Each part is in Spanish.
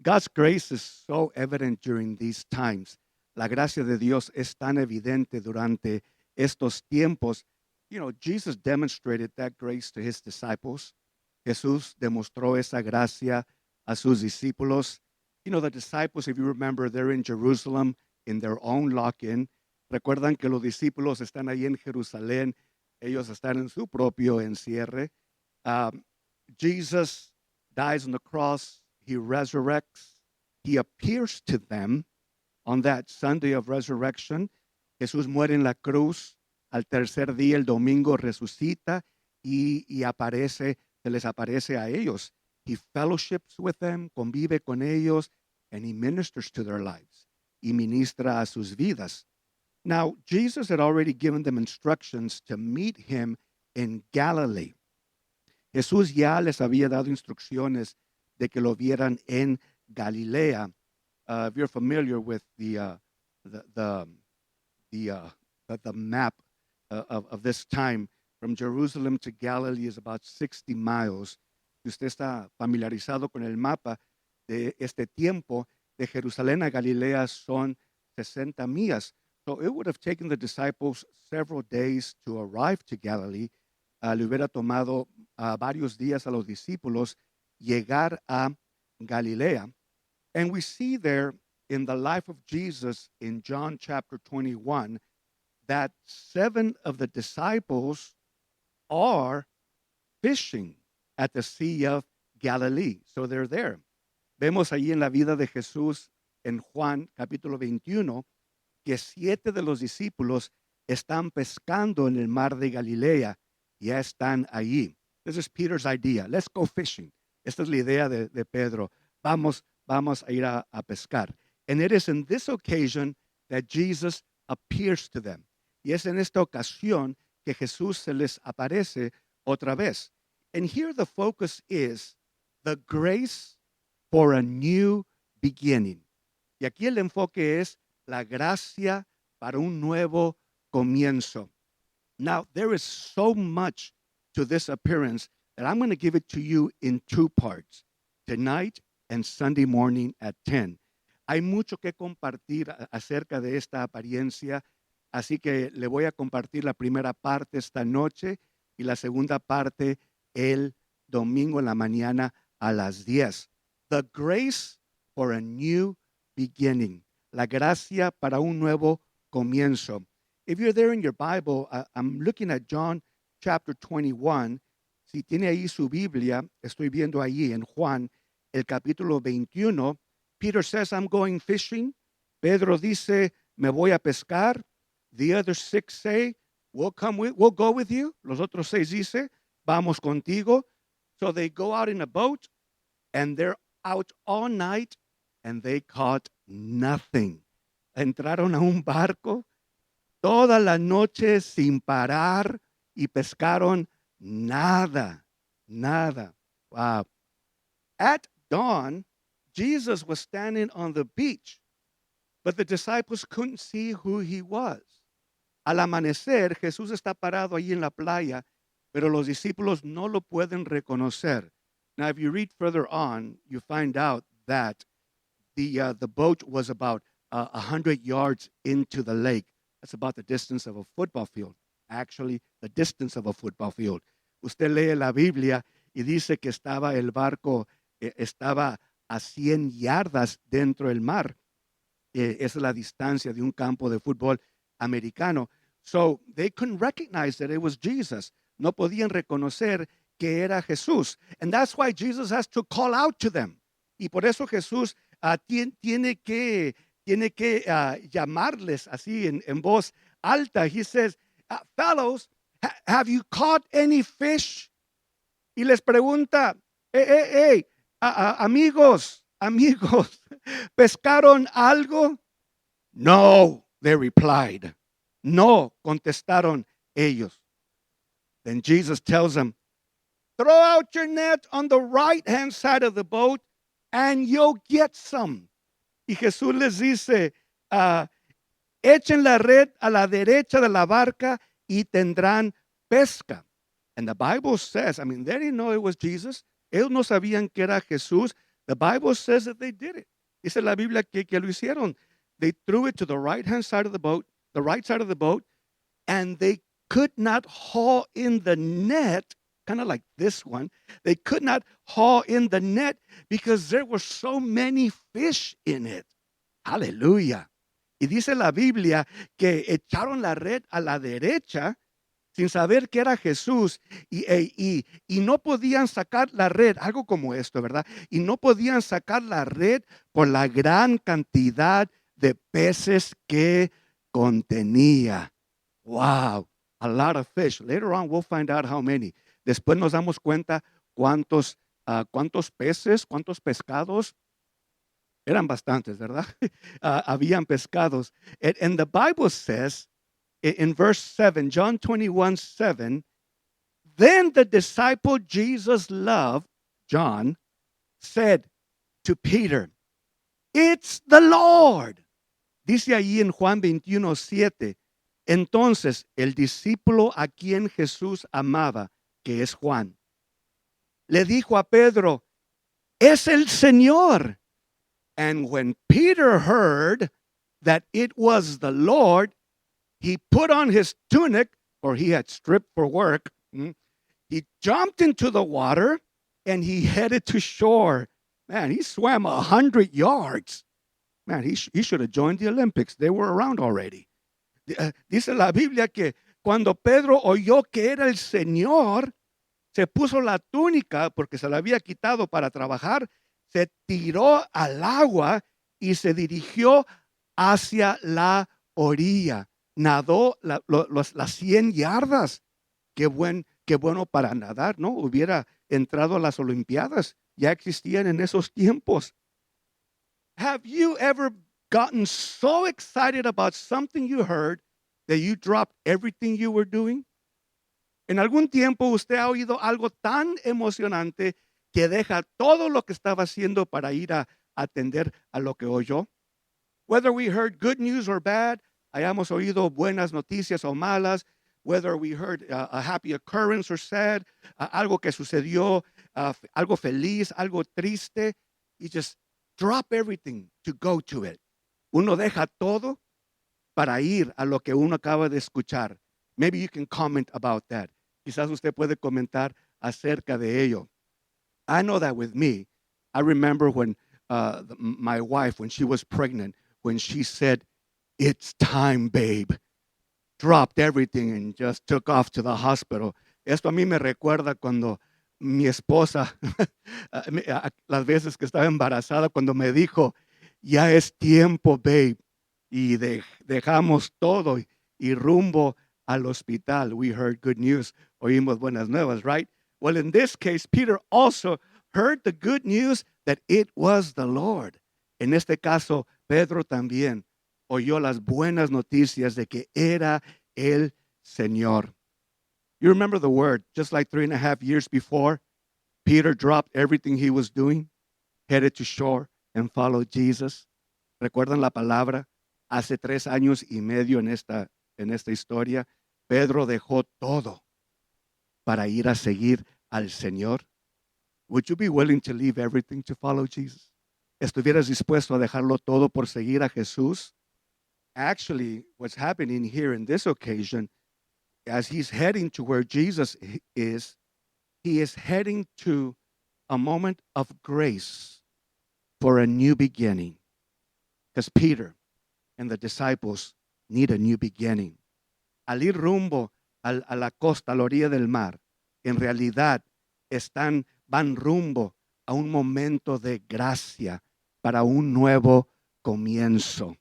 God's grace is so evident during these times. La gracia de Dios es tan evidente durante estos tiempos. You know, Jesus demonstrated that grace to his disciples. Jesús demostró esa gracia a sus discípulos. You know, the disciples, if you remember, they're in Jerusalem in their own lock-in. Recuerdan que los discípulos están ahí en Jerusalén. Ellos están en su propio encierre. Um, Jesus dies on the cross. He resurrects. He appears to them on that Sunday of resurrection. Jesús muere en la cruz. Al tercer día, el domingo, resucita y aparece, se les aparece a ellos. He fellowships with them, convive con ellos, and he ministers to their lives. Y ministra a sus vidas. Now, Jesus had already given them instructions to meet him in Galilee. Jesús ya les había dado instrucciones de que lo vieran en Galilea. If you're familiar with the, the, the map of this time, from Jerusalem to Galilee is about 60 miles. Si usted está familiarizado con el mapa de este tiempo, de Jerusalén a Galilea son 60 millas. So it would have taken the disciples several days to arrive to Galilee. Le hubiera tomado varios días a los discípulos llegar a Galilea. And we see there in the life of Jesus in John chapter 21 that 7 of the disciples are fishing at the Sea of Galilee. So they're there. Vemos allí en la vida de Jesús en Juan capítulo 21 que 7 de los discípulos están pescando en el mar de Galilea. Ya están allí. This is Peter's idea. Let's go fishing. Esta es la idea de Pedro. Vamos a ir a pescar. And it is in this occasion that Jesus appears to them. Y es en esta ocasión que Jesús se les aparece otra vez. And here the focus is the grace for a new beginning. Y aquí el enfoque es la gracia para un nuevo comienzo. Now, there is so much to this appearance that I'm going to give it to you in 2 parts, tonight and Sunday morning at 10. Hay mucho que compartir acerca de esta apariencia, así que le voy a compartir la primera parte esta noche y la segunda parte el domingo en la mañana a las 10. The grace for a new beginning. La gracia para un nuevo comienzo. If you're there in your Bible, I'm looking at John chapter 21. Si tiene ahí su Biblia, estoy viendo ahí en Juan, el capítulo 21. Peter says, I'm going fishing. Pedro dice, me voy a pescar. The other 6 say, we'll go with you. Los otros 6 dice, vamos contigo. So they go out in a boat and they're out all night and they caught nothing. Entraron a un barco toda la noche sin parar y pescaron nada. Wow. At dawn, Jesus was standing on the beach, but the disciples couldn't see who he was. Al amanecer, Jesús está parado allí en la playa, pero los discípulos no lo pueden reconocer. Now, if you read further on, you find out that the boat was about 100 yards into the lake. That's about the distance of a football field. Actually, the distance of a football field. Usted lee la Biblia y dice que estaba el barco, estaba a 100 yardas dentro del mar. Esa es la distancia de un campo de fútbol americano. So they couldn't recognize that it was Jesus. No podían reconocer que era Jesús. And that's why Jesus has to call out to them. Y por eso Jesús tiene que llamarles así en voz alta. He says, fellows, have you caught any fish? Y les pregunta, amigos, ¿pescaron algo? No, they replied. No, contestaron ellos. Then Jesus tells them, throw out your net on the right-hand side of the boat and you'll get some. Y Jesús les dice, echen la red a la derecha de la barca y tendrán pesca. And the Bible says, I mean, they didn't know it was Jesus. Ellos no sabían que era Jesús, The Bible says that they did it. Dice la Biblia que lo hicieron. They threw it to the right-hand side of the boat, the right side of the boat, and they could not haul in the net, kind of like this one. They could not haul in the net because there were so many fish in it. Aleluya. Y dice la Biblia que echaron la red a la derecha sin saber que era Jesús y no podían sacar la red, algo como esto, ¿verdad? Y no podían sacar la red por la gran cantidad de peces que contenía. Wow, a lot of fish. Later on we'll find out how many. Después nos damos cuenta cuántos peces, cuántos pescados. Eran bastantes, ¿verdad? Habían pescados. And the Bible says in verse 7, John 21:7, then the disciple Jesus loved, John, said to Peter, it's the Lord. Dice ahí en Juan 21:7, entonces el discípulo a quien Jesús amaba, que es Juan, le dijo a Pedro, es el Señor. And when Peter heard that it was the Lord, he put on his tunic, for he had stripped for work. He jumped into the water and he headed to shore. Man, he swam 100 yards. Man, he should have joined the Olympics. They were around already. Dice la Biblia que cuando Pedro oyó que era el Señor, se puso la túnica porque se la había quitado para trabajar, se tiró al agua y se dirigió hacia la orilla. Nadó las 100 yardas. Qué bueno para nadar, ¿no? Hubiera entrado a las Olimpiadas. Ya existían en esos tiempos. Have you ever gotten so excited about something you heard that you dropped everything you were doing? En algún tiempo usted ha oído algo tan emocionante que deja todo lo que estaba haciendo para ir a atender a lo que oyó. Whether we heard good news or bad, hayamos oído buenas noticias o malas, whether we heard a happy occurrence or sad, algo que sucedió, algo feliz, algo triste, you just drop everything to go to it. Uno deja todo para ir a lo que uno acaba de escuchar. Maybe you can comment about that. Quizás usted puede comentar acerca de ello. I know that with me, I remember when my wife, when she was pregnant, when she said, it's time, babe, dropped everything and just took off to the hospital. Esto a mí me recuerda cuando mi esposa, las veces que estaba embarazada, cuando me dijo, ya es tiempo, babe, y dejamos todo y rumbo al hospital. We heard good news. Oímos buenas nuevas, right? Well, in this case, Peter also heard the good news that it was the Lord. En este caso, Pedro también oyó las buenas noticias de que era el Señor. You remember the word, just like 3.5 years before, Peter dropped everything he was doing, headed to shore, and followed Jesus. ¿Recuerdan la palabra? Hace 3 años y medio en esta historia, Pedro dejó todo para ir a seguir al Señor. Would you be willing to leave everything to follow Jesus? ¿Estuvieras dispuesto a dejarlo todo por seguir a Jesús? Actually, what's happening here in this occasion, as he's heading to where Jesus is, he is heading to a moment of grace for a new beginning. Because Peter and the disciples need a new beginning. Al ir rumbo a la costa, a la orilla del mar, en realidad van rumbo a un momento de gracia para un nuevo comienzo.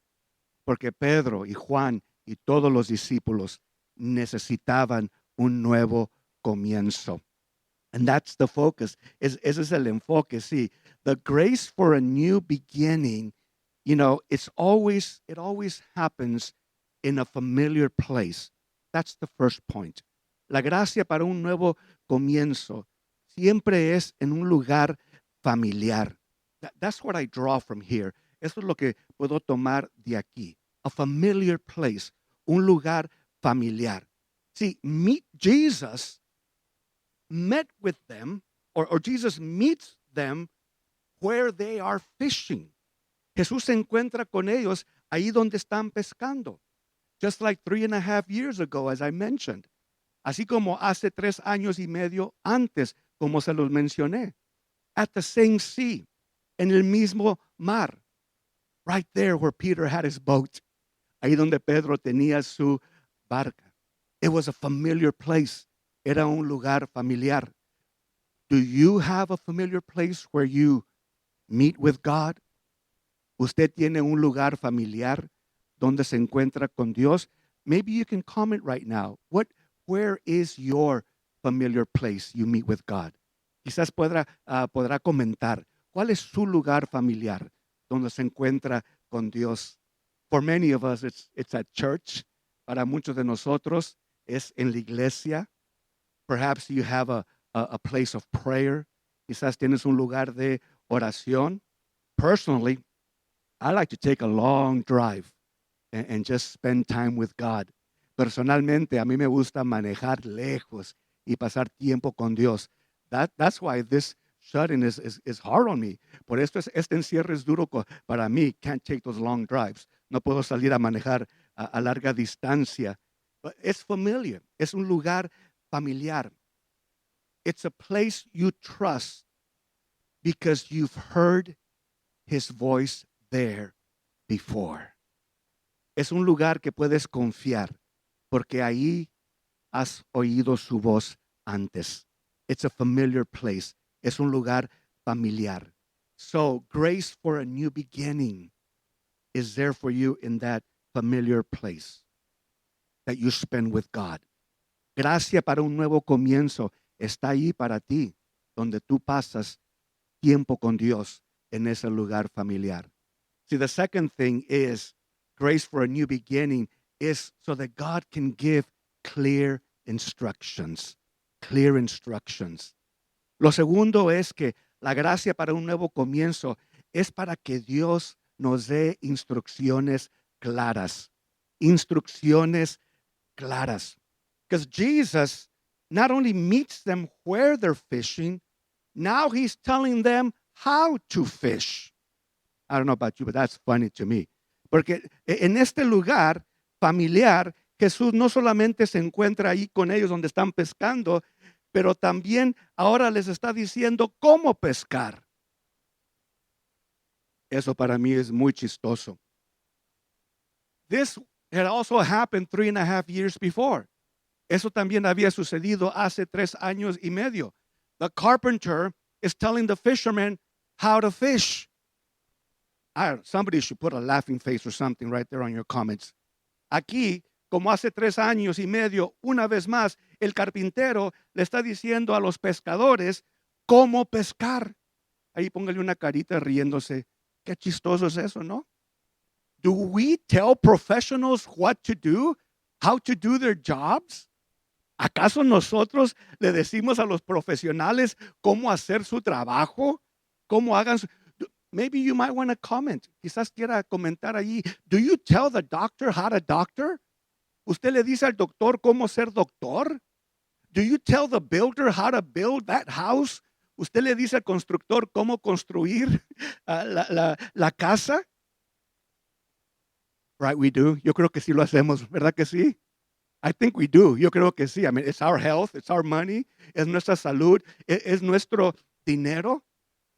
Porque Pedro y Juan y todos los discípulos necesitaban un nuevo comienzo. And that's the focus. Ese es el enfoque, sí. The grace for a new beginning, you know, it always happens in a familiar place. That's the first point. La gracia para un nuevo comienzo siempre es en un lugar familiar. That's what I draw from here. Eso es lo que puedo tomar de aquí. A familiar place, un lugar familiar. See, Jesus met with them, or Jesus meets them where they are fishing. Jesús se encuentra con ellos ahí donde están pescando. Just like 3.5 years ago, as I mentioned. Así como hace 3 años y medio antes, como se los mencioné. At the same sea, en el mismo mar. Right there where Peter had his boat. Ahí donde Pedro tenía su barca. It was a familiar place. Era un lugar familiar. Do you have a familiar place where you meet with God? ¿Usted tiene un lugar familiar donde se encuentra con Dios? Maybe you can comment right now. Where is your familiar place you meet with God? Quizás podrá comentar. ¿Cuál es su lugar familiar donde se encuentra con Dios? For many of us, it's at church. Para muchos de nosotros, es en la iglesia. Perhaps you have a place of prayer. Quizás tienes un lugar de oración. Personally, I like to take a long drive and just spend time with God. Personalmente, a mí me gusta manejar lejos y pasar tiempo con Dios. That's why this shut-in is hard on me. Por esto este encierro es duro para mí. Can't take those long drives. No puedo salir a manejar a larga distancia. But it's familiar. Es un lugar familiar. It's a place you trust because you've heard His voice there before. Es un lugar que puedes confiar porque ahí has oído su voz antes. It's a familiar place. Es un lugar familiar. So, grace for a new beginning is there for you in that familiar place that you spend with God. Gracia para un nuevo comienzo está ahí para ti, donde tú pasas tiempo con Dios en ese lugar familiar. See, the second thing is grace for a new beginning is so that God can give clear instructions. Clear instructions. Lo segundo es que la gracia para un nuevo comienzo es para que Dios nos dé instrucciones claras. Instrucciones claras. Because Jesus not only meets them where they're fishing, now He's telling them how to fish. I don't know about you, but that's funny to me. Porque en este lugar familiar, Jesús no solamente se encuentra ahí con ellos donde están pescando, pero también ahora les está diciendo cómo pescar. Eso para mí es muy chistoso. This had also happened 3.5 years before. Eso también había sucedido hace 3 años y medio. The carpenter is telling the fisherman how to fish. Somebody should put a laughing face or something right there on your comments. Aquí, como hace 3 años y medio, una vez más, el carpintero le está diciendo a los pescadores cómo pescar. Ahí póngale una carita riéndose. Qué chistoso es eso, ¿no? Do we tell professionals what to do? How to do their jobs? ¿Acaso nosotros le decimos a los profesionales cómo hacer su trabajo? ¿Cómo hagan su... Maybe you might want to comment. Quizás quiera comentar allí. Do you tell the doctor how to doctor? ¿Usted le dice al doctor cómo ser doctor? Do you tell the builder how to build that house? ¿Usted le dice al constructor cómo construir la casa? Right, we do. Yo creo que sí lo hacemos, ¿verdad que sí? I think we do. Yo creo que sí. I mean, it's our health, it's our money, es nuestra salud, es nuestro dinero.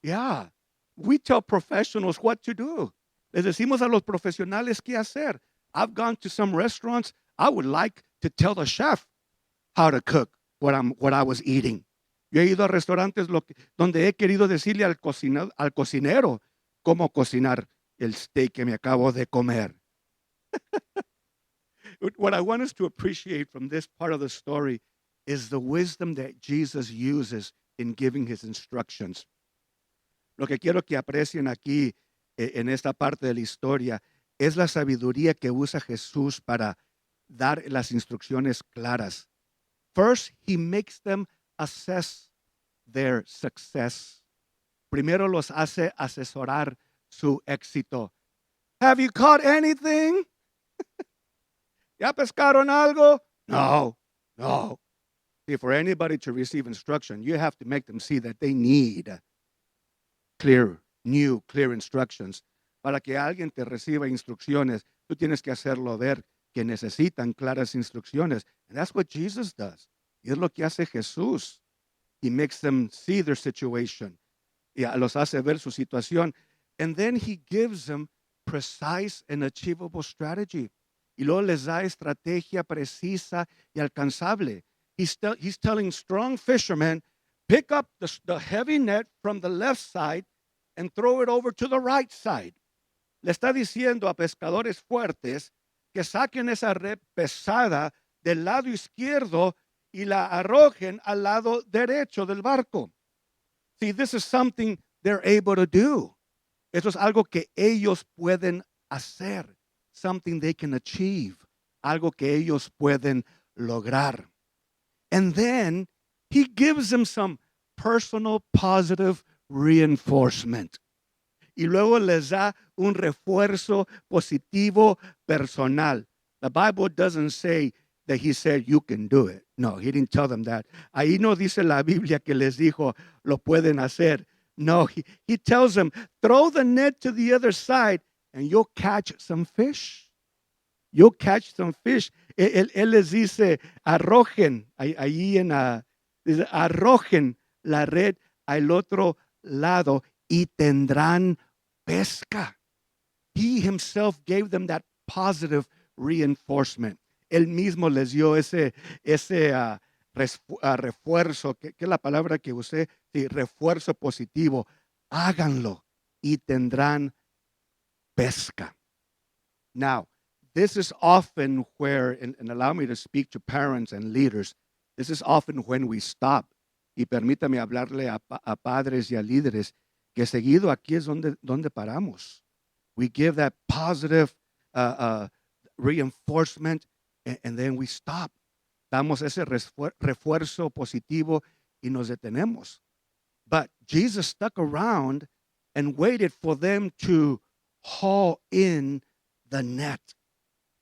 Yeah. We tell professionals what to do. Les decimos a los profesionales qué hacer. I've gone to some restaurants. I would like to tell the chef how to cook what I was eating. Yo he ido a restaurantes donde he querido decirle al cocinero cómo cocinar el steak que me acabo de comer. What I want us to appreciate from this part of the story is the wisdom that Jesus uses in giving His instructions. Lo que quiero que aprecien aquí en esta parte de la historia es la sabiduría que usa Jesús para dar las instrucciones claras. First, He makes them assess their success. Primero los hace asesorar su éxito. Have you caught anything? ¿Ya pescaron algo? No. See, for anybody to receive instruction, you have to make them see that they need clear new, clear instructions. Para que alguien te reciba instrucciones, tú tienes que hacerlo ver que necesitan claras instrucciones. And that's what Jesus does. Y es lo que hace Jesús. He makes them see their situation. Y los hace ver su situación. And then he gives them precise and achievable strategy. Y luego les da estrategia precisa y alcanzable. He's telling strong fishermen, pick up the heavy net from the left side and throw it over to the right side. Le está diciendo a pescadores fuertes que saquen esa red pesada del lado izquierdo y la arrojen al lado derecho del barco. See, this is something they're able to do. Esto es algo que ellos pueden hacer. Something they can achieve. Algo que ellos pueden lograr. And then he gives them some personal positive reinforcement. Y luego les da un refuerzo positivo personal. The Bible doesn't say that he said, you can do it. No, he didn't tell them that. Ahí no dice la Biblia que les dijo, lo pueden hacer. No, he tells them, throw the net to the other side and you'll catch some fish. You'll catch some fish. Él les dice, arrojen, ahí dice, arrojen la red al otro lado y tendrán pesca. He himself gave them that positive reinforcement. Él mismo les dio ese refuerzo, que es la palabra que usé, sí, refuerzo positivo. Háganlo y tendrán pesca. Now, this is often where, and allow me to speak to parents and leaders, this is often when we stop. Y permítame hablarle a padres y a líderes que seguido aquí es donde paramos. We give that positive reinforcement and then we stop. Damos ese refuerzo positivo y nos detenemos. But Jesus stuck around and waited for them to haul in the net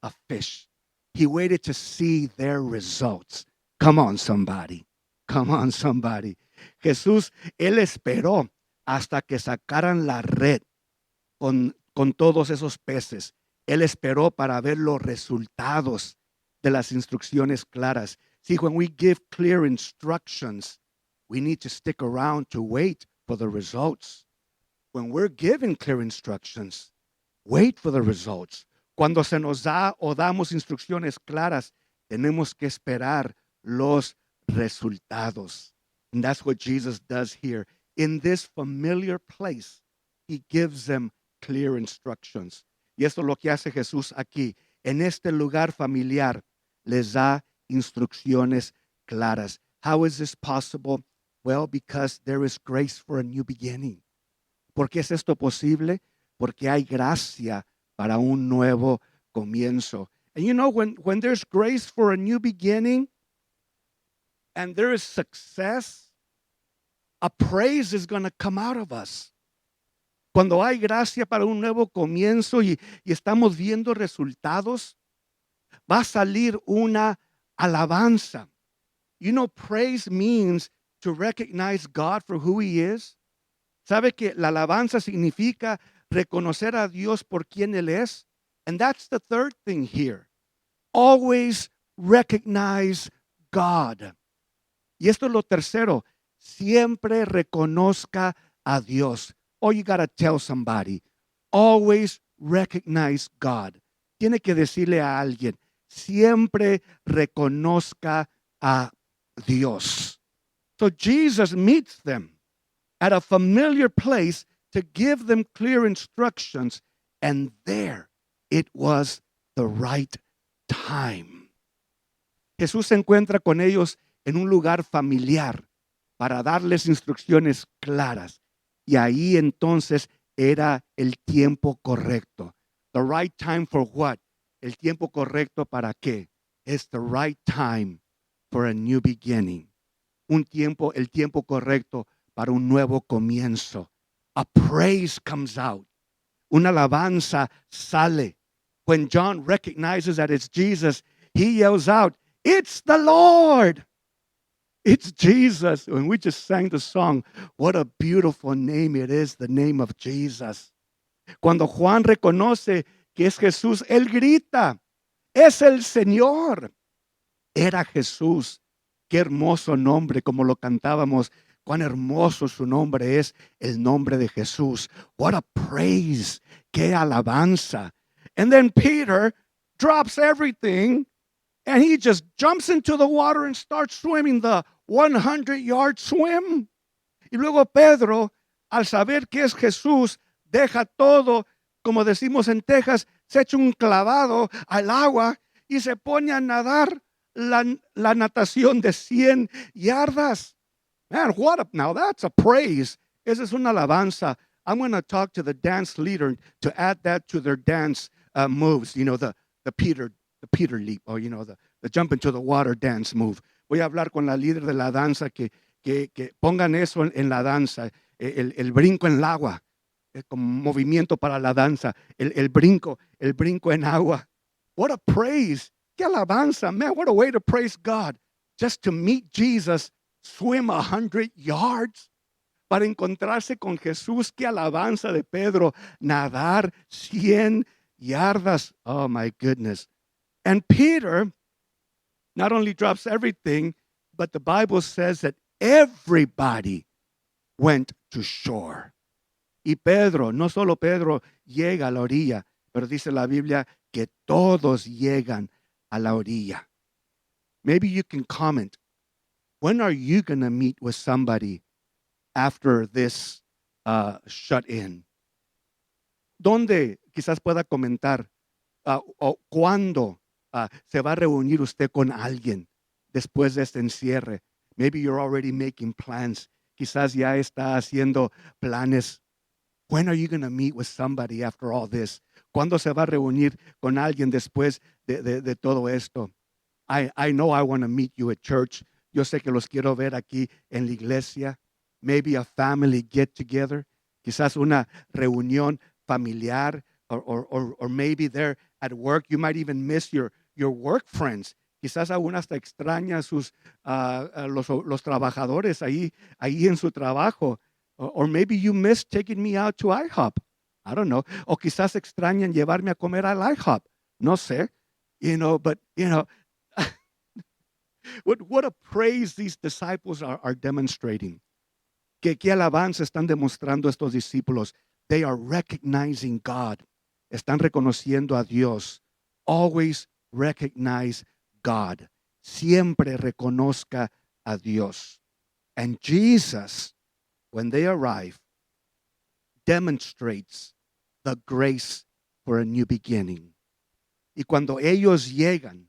of fish. He waited to see their results. Come on, somebody. Come on, somebody. Jesús, él esperó hasta que sacaran la red con todos esos peces. Él esperó para ver los resultados de las instrucciones claras. See, when we give clear instructions, we need to stick around to wait for the results. When we're given clear instructions, wait for the results. Cuando se nos da o damos instrucciones claras, tenemos que esperar los resultados. And that's what Jesus does here. In this familiar place, he gives them clear instructions. Y esto es lo que hace Jesús aquí. En este lugar familiar, les da instrucciones claras. How is this possible? Well, because there is grace for a new beginning. ¿Por qué es esto posible? Porque hay gracia para un nuevo comienzo. And you know, when there's grace for a new beginning and there is success, a praise is going to come out of us. Cuando hay gracia para un nuevo comienzo y estamos viendo resultados, va a salir una alabanza. You know, praise means to recognize God for who He is. ¿Sabe que la alabanza significa reconocer a Dios por quien Él es? And that's the third thing here. Always recognize God. Y esto es lo tercero. Siempre reconozca a Dios. Oh, you got to tell somebody. Always recognize God. Tiene que decirle a alguien. Siempre reconozca a Dios. So Jesus meets them at a familiar place to give them clear instructions, and there it was the right time. Jesús se encuentra con ellos en un lugar familiar para darles instrucciones claras, y ahí entonces era el tiempo correcto. The right time for what? El tiempo correcto para qué? It's the right time for a new beginning. El tiempo correcto para un nuevo comienzo. A praise comes out. Una alabanza sale. When John recognizes that it's Jesus, he yells out, "It's the Lord." It's Jesus. And we just sang the song, what a beautiful name it is, the name of Jesus. Cuando Juan reconoce que es Jesús, él grita, es el Señor. Era Jesús. Qué hermoso nombre, como lo cantábamos. Cuán hermoso su nombre es, el nombre de Jesús. What a praise. Qué alabanza. And then Peter drops everything and he just jumps into the water and starts swimming the 100-yard swim. Y luego Pedro, al saber que es Jesús, deja todo, como decimos en Texas, se echa un clavado al agua y se pone a nadar la natación de 100 yardas. Man, now that's a praise. Esa es una alabanza. I'm going to talk to the dance leader to add that to their dance moves. You know, the Peter leap, or the jump into the water dance move. Voy a hablar con la líder de la danza que pongan eso en la danza, el brinco en el agua, como movimiento para la danza, el brinco en agua. What a praise. Qué alabanza, man. What a way to praise God. Just to meet Jesus, swim 100 yards. Para encontrarse con Jesús, qué alabanza de Pedro. Nadar 100 yardas. Oh, my goodness. And Peter not only drops everything, but the Bible says that everybody went to shore. Y Pedro, no solo Pedro llega a la orilla, pero dice la Biblia que todos llegan a la orilla. Maybe you can comment, when are you going to meet with somebody after this shut in? ¿Dónde quizás pueda comentar o cuándo se va a reunir usted con alguien después de este encierre? Maybe you're already making plans. Quizás ya está haciendo planes. When are you going to meet with somebody after all this? ¿Cuándo se va a reunir con alguien después de todo esto? I know I want to meet you at church. Yo sé que los quiero ver aquí en la iglesia. Maybe a family get together. Quizás una reunión familiar, or maybe there at work. You might even miss your work friends. Quizás aún hasta extraña los trabajadores ahí en su trabajo. Or maybe you miss taking me out to IHOP. I don't know. O quizás extrañan llevarme a comer al IHOP. No sé. But what a praise these disciples are demonstrating. Qué alabanza están demostrando estos discípulos. They are recognizing God. Están reconociendo a Dios. Always recognize God. Siempre reconozca a Dios. And Jesus, when they arrive, demonstrates the grace for a new beginning. Y cuando ellos llegan,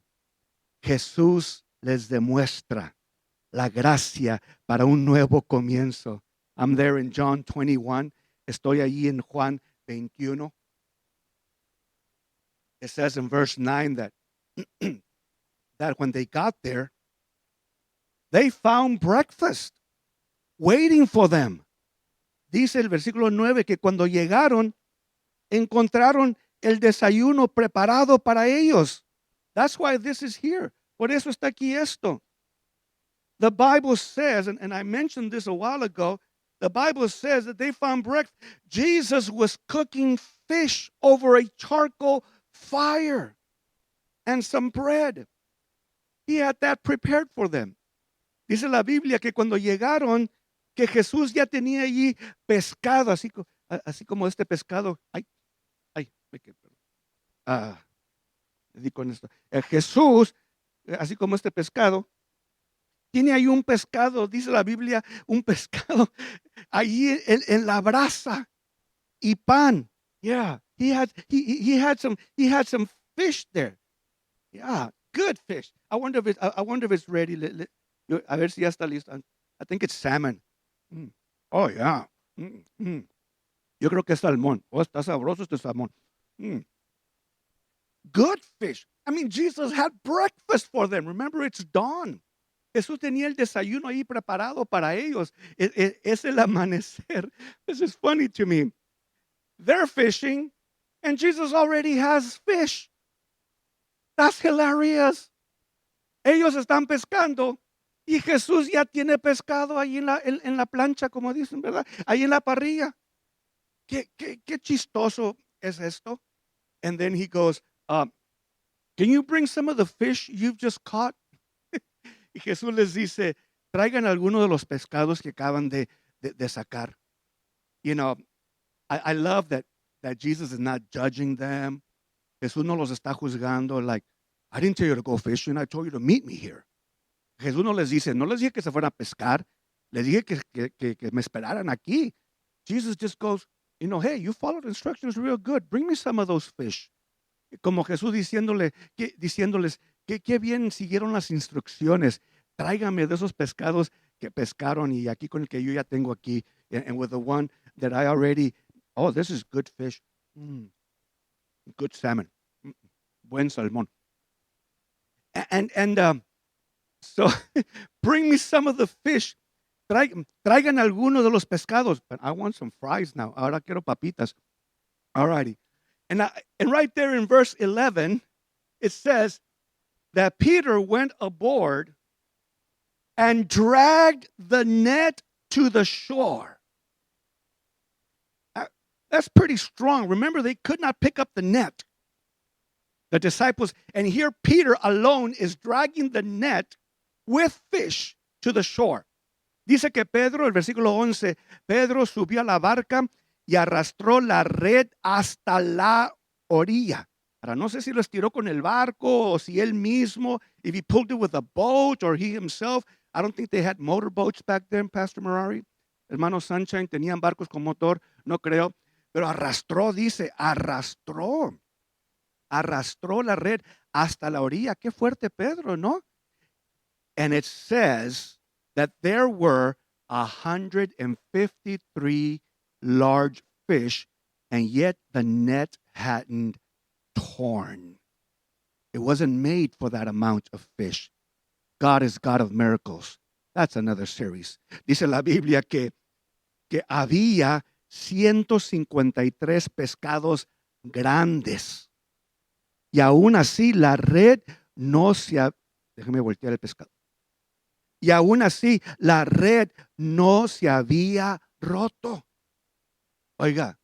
Jesús les demuestra la gracia para un nuevo comienzo. I'm there in John 21. Estoy allí en Juan 21. It says in verse 9 that, that when they got there, they found breakfast waiting for them. Dice el versículo 9 que cuando llegaron, encontraron el desayuno preparado para ellos. That's why this is here. Por eso está aquí esto. The Bible says, and I mentioned this a while ago, the Bible says that they found breakfast. Jesus was cooking fish over a charcoal fire and some bread. He had that prepared for them. Dice la Biblia que cuando llegaron, que Jesús ya tenía allí pescado, así como este pescado. Di con esto. Jesús, así como este pescado, tiene ahí un pescado, dice la Biblia, un pescado ahí en la brasa y pan. Yeah, he had some fish there. Yeah, good fish. I wonder if it's ready. A ver si ya está listo. I think it's salmon. Oh, yeah. Yo creo que es salmón. Oh, está sabroso este salmón. Good fish. I mean, Jesus had breakfast for them. Remember, it's dawn. Jesús tenía el desayuno ahí preparado para ellos. Es el amanecer. This is funny to me. They're fishing, and Jesus already has fish. That's hilarious. Ellos están pescando, Y Jesús ya tiene pescado ahí en la plancha, como dicen, ¿verdad? Ahí en la parrilla. Qué chistoso es esto. And then he goes, can you bring some of the fish you've just caught? Y Jesús les dice, traigan alguno de los pescados que acaban de sacar. You know, I love that Jesus is not judging them. Jesús no los está juzgando, like, I didn't tell you to go fishing, I told you to meet me here. Jesús no les dice, no les dije que se fueran a pescar, les dije que me esperaran aquí. Jesus just goes, hey, you followed instructions real good, bring me some of those fish. Como Jesús diciéndoles que qué bien siguieron las instrucciones, tráigame de esos pescados que pescaron y aquí con el que yo ya tengo aquí, and with the one that I already, oh, this is good fish, good salmon, buen salmón. And so bring me some of the fish. Traigan alguno de los pescados. But I want some fries now. Ahora quiero papitas. All righty. And right there in verse 11, it says that Peter went aboard and dragged the net to the shore. That's pretty strong. Remember, they could not pick up the net. The disciples, and here Peter alone is dragging the net with fish to the shore. Dice que Pedro, el versículo 11, Pedro subió a la barca y arrastró la red hasta la orilla. Ahora, no sé si lo estiró con el barco o si él mismo, if he pulled it with a boat or he himself. I don't think they had motorboats back then, Pastor Marari. Hermano Sunshine, tenían barcos con motor, no creo. Pero arrastró, dice, arrastró la red hasta la orilla. Qué fuerte Pedro, ¿no? And it says that there were 153 large fish, and yet the net hadn't torn. It wasn't made for that amount of fish. God is God of miracles. That's another series. Dice la Biblia que había 153 pescados grandes. Y aún así la red no se... Déjame voltear el pescado. Y aún así la red no se había roto. Oiga,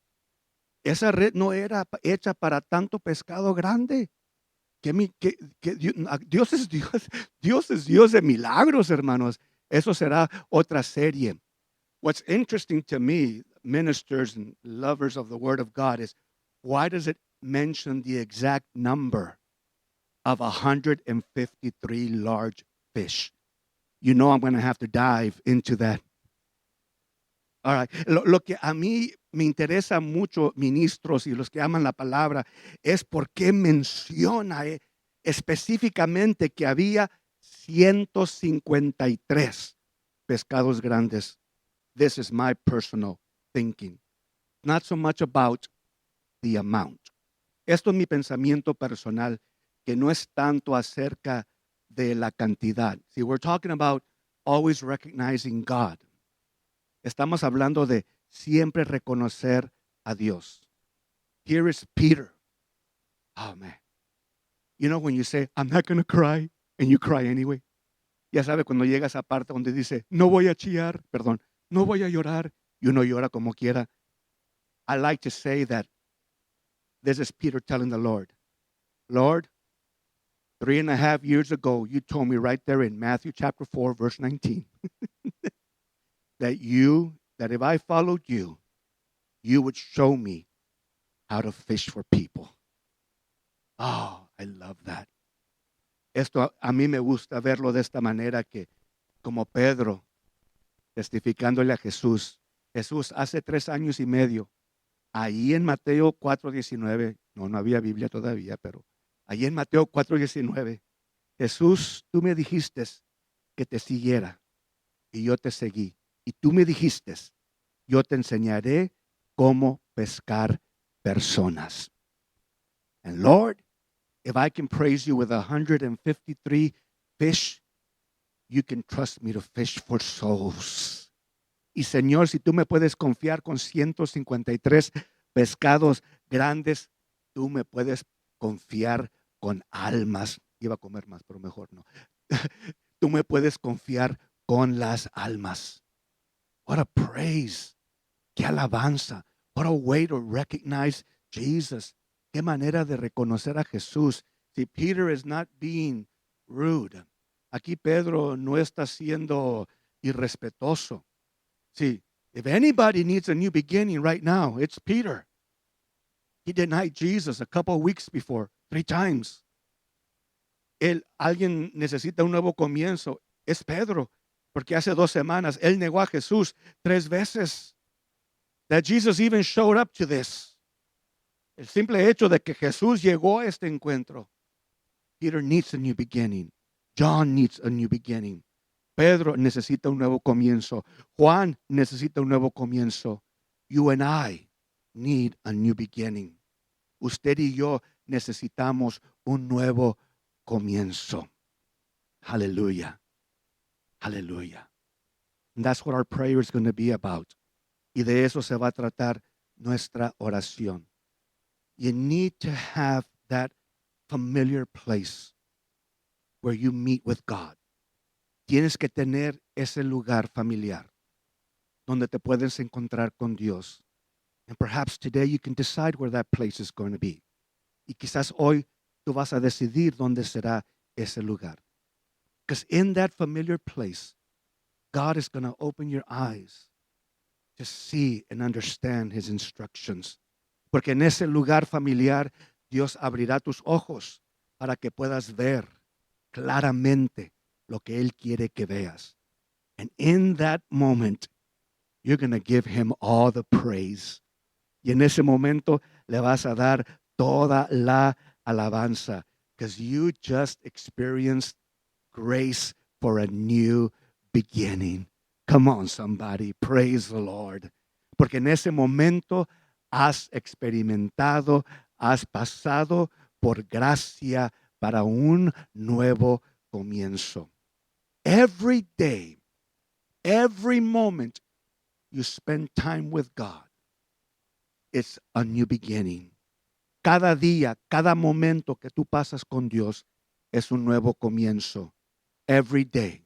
esa red no era hecha para tanto pescado grande. Dios es Dios. Dios es Dios de milagros, hermanos. Eso será otra serie. What's interesting to me, ministers and lovers of the Word of God, is why does it mention the exact number of 153 large fish? You know I'm going to have to dive into that. All right. Lo que a mí me interesa mucho, ministros y los que aman la palabra, es por qué menciona específicamente que había 153 pescados grandes. This is my personal thinking. Not so much about the amount. Esto es mi pensamiento personal, que no es tanto acerca de la cantidad. See, we're talking about always recognizing God. Estamos hablando de siempre reconocer a Dios. Here is Peter. Oh, man. You know when you say, I'm not going to cry, and you cry anyway. Ya sabe cuando llega a esa parte donde dice, no voy a chillar, perdón, no voy a llorar, y uno llora como quiera. I like to say that this is Peter telling the Lord, 3.5 years ago, you told me right there in Matthew chapter 4, verse 19, that if I followed you, you would show me how to fish for people. Oh, I love that. Esto a mí me gusta verlo de esta manera, que como Pedro, testificándole a Jesús, hace 3 años y medio, ahí en Mateo 4:19, no había Biblia todavía, pero ahí en Mateo 4:19, Jesús, tú me dijiste que te siguiera y yo te seguí. Y tú me dijiste, yo te enseñaré cómo pescar personas. And Lord, if I can praise you with 153 fish, you can trust me to fish for souls. Y Señor, si tú me puedes confiar con 153 pescados grandes, tú me puedes confiar con almas. Iba a comer más, pero mejor no. tú me puedes confiar con las almas. What a praise. Qué alabanza. What a way to recognize Jesus. Qué manera de reconocer a Jesús. See, Peter is not being rude. Aquí Pedro no está siendo irrespetuoso. See, if anybody needs a new beginning right now, it's Peter. He denied Jesus a couple of weeks before, 3 times. Alguien necesita un nuevo comienzo. Es Pedro, porque hace 2 semanas él negó a Jesús 3 veces. That Jesus even showed up to this. El simple hecho de que Jesús llegó a este encuentro. Peter needs a new beginning. John needs a new beginning. Pedro necesita un nuevo comienzo. Juan necesita un nuevo comienzo. You and I need a new beginning. Usted y yo necesitamos un nuevo comienzo. Hallelujah. Hallelujah. And that's what our prayer is going to be about. Y de eso se va a tratar nuestra oración. You need to have that familiar place where you meet with God. Tienes que tener ese lugar familiar donde te puedes encontrar con Dios. And perhaps today you can decide where that place is going to be. Y quizás hoy tú vas a decidir dónde será ese lugar. Because in that familiar place, God is going to open your eyes to see and understand His instructions. Porque en ese lugar familiar, Dios abrirá tus ojos para que puedas ver claramente lo que Él quiere que veas. And in that moment, you're going to give Him all the praise. Y en ese momento le vas a dar toda la alabanza. Because you just experienced grace for a new beginning. Come on, somebody. Praise the Lord. Porque en ese momento has experimentado, has pasado por gracia para un nuevo comienzo. Every day, every moment you spend time with God, it's a new beginning. Cada día, cada momento que tú pasas con Dios es un nuevo comienzo. Every day.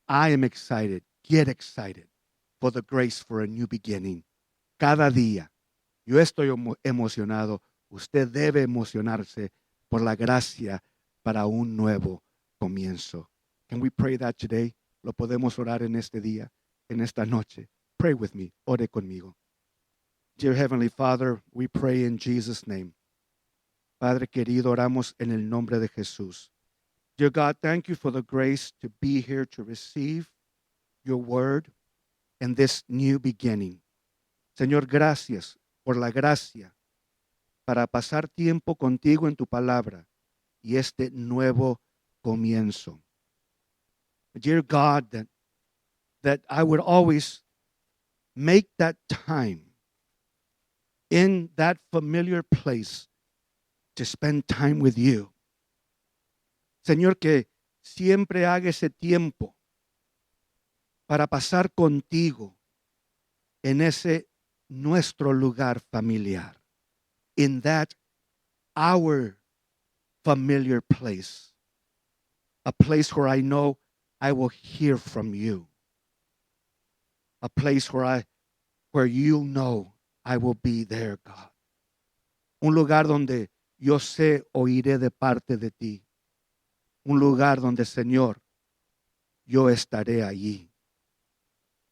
I am excited. Get excited for the grace for a new beginning. Cada día. Yo estoy emocionado. Usted debe emocionarse por la gracia para un nuevo comienzo. Can we pray that today? Lo podemos orar en este día, en esta noche. Pray with me. Ore conmigo. Dear Heavenly Father, we pray in Jesus' name. Padre querido, oramos en el nombre de Jesús. Dear God, thank you for the grace to be here to receive your word and this new beginning. Señor, gracias por la gracia para pasar tiempo contigo en tu palabra y este nuevo comienzo. Dear God, that I would always make that time in that familiar place to spend time with you. Señor, que siempre haga ese tiempo para pasar contigo en ese nuestro lugar familiar. In that our familiar place. A place where I know I will hear from you. A place where you know I will be there, God. Un lugar donde yo sé oiré de parte de ti. Un lugar donde, Señor, yo estaré allí.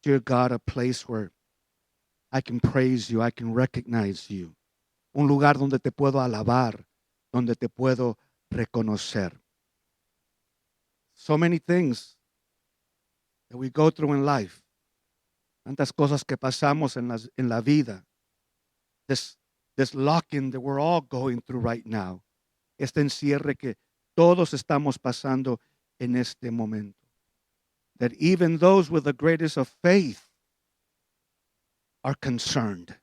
Dear God, a place where I can praise you, I can recognize you. Un lugar donde te puedo alabar, donde te puedo reconocer. So many things that we go through in life. Tantas cosas que pasamos en la vida. This lock-in that we're all going through right now. Este encierre que todos estamos pasando en este momento. That even those with the greatest of faith are concerned.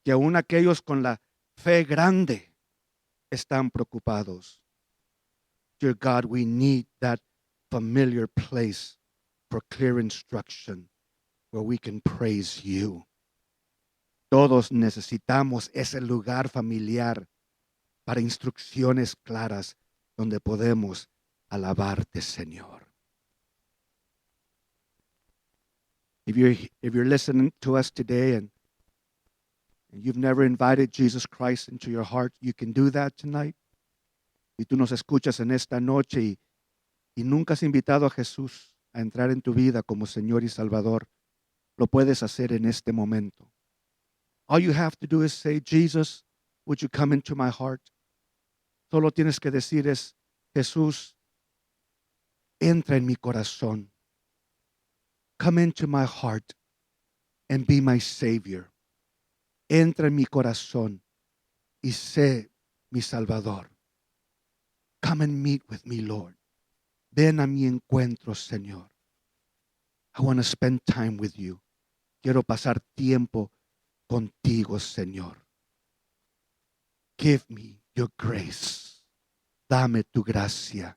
Que aún aquellos con la fe grande están preocupados. Dear God, we need that familiar place for clear instruction where we can praise you. Todos necesitamos ese lugar familiar para instrucciones claras donde podemos alabarte, Señor. If you're listening to us today and you've never invited Jesus Christ into your heart, you can do that tonight. Y tú nos escuchas en esta noche y nunca has invitado a Jesús a entrar en tu vida como Señor y Salvador, lo puedes hacer en este momento. All you have to do is say, Jesus, would you come into my heart? Solo tienes que decir es, Jesús, entra en mi corazón. Come into my heart and be my Savior. Entra en mi corazón y sé mi Salvador. Come and meet with me, Lord. Ven a mi encuentro, Señor. I want to spend time with you. Quiero pasar tiempo contigo, Señor. Give me your grace. Dame tu gracia.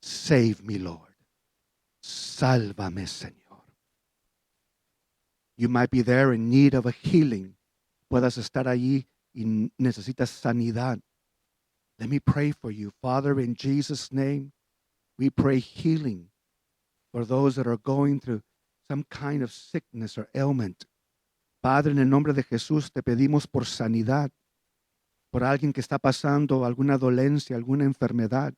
Save me, Lord. Sálvame, Señor. You might be there in need of a healing. Puedas estar allí y necesitas sanidad. Let me pray for you. Father, in Jesus' name, we pray healing for those that are going through some kind of sickness or ailment. Padre, en el nombre de Jesús te pedimos por sanidad, por alguien que está pasando alguna dolencia, alguna enfermedad.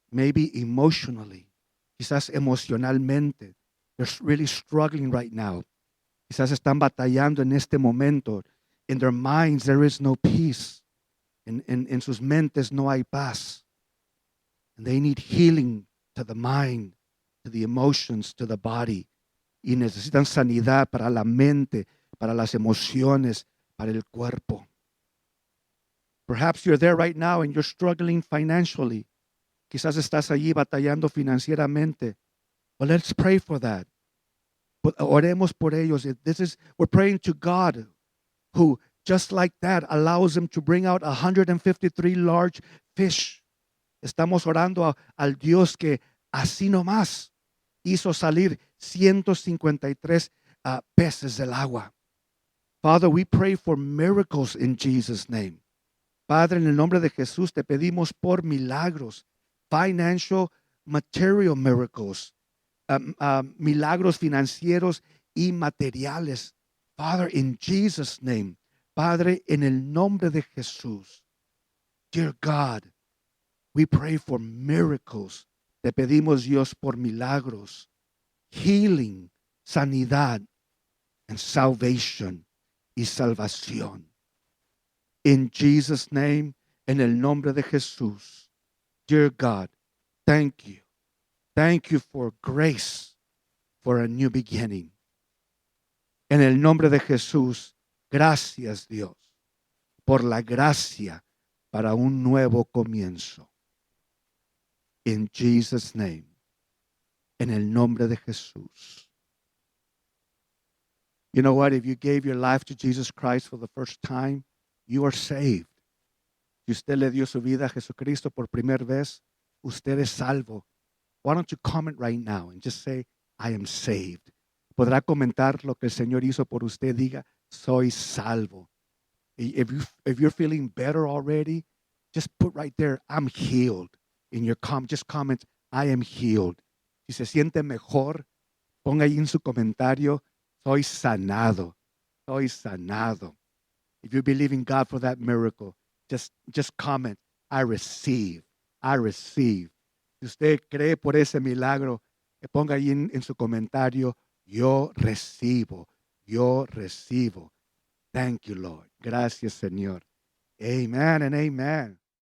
Maybe emotionally, quizás emocionalmente. They're really struggling right now. Quizás están batallando en este momento. In their minds there is no peace. En sus mentes no hay paz. And they need healing to the mind, to the emotions, to the body. Y necesitan sanidad para la mente, para las emociones, para el cuerpo. Perhaps you're there right now and you're struggling financially. Quizás estás allí batallando financieramente. Well, let's pray for that. Oremos por ellos. We're praying to God who, just like that, allows them to bring out 153 large fish. Estamos orando al Dios que así nomás hizo salir 153 peces del agua. Father, we pray for miracles in Jesus' name. Padre, en el nombre de Jesús te pedimos por milagros, financial, material miracles, milagros financieros y materiales. Father, in Jesus' name. Padre, en el nombre de Jesús. Dear God, we pray for miracles. Te pedimos, Dios, por milagros, healing, sanidad, and salvation y salvación. In Jesus' name, en el nombre de Jesús. Dear God, thank you. Thank you for grace for a new beginning. En el nombre de Jesús, gracias, Dios, por la gracia para un nuevo comienzo. In Jesus' name, en el nombre de Jesús. You know what? If you gave your life to Jesus Christ for the first time, you are saved. Si usted le dio su vida a Jesucristo por primera vez, usted es salvo. Why don't you comment right now and just say, I am saved. Podrá comentar lo que el Señor hizo por usted. Diga, soy salvo. If you're feeling better already, just put right there, I'm healed. In your just comment, I am healed. Si se siente mejor, ponga ahí en su comentario, soy sanado. Soy sanado. If you believe in God for that miracle, just comment, I receive. I receive. Si usted cree por ese milagro, ponga ahí en su comentario, yo recibo. Yo recibo. Thank you, Lord. Gracias, Señor. Amen and amen.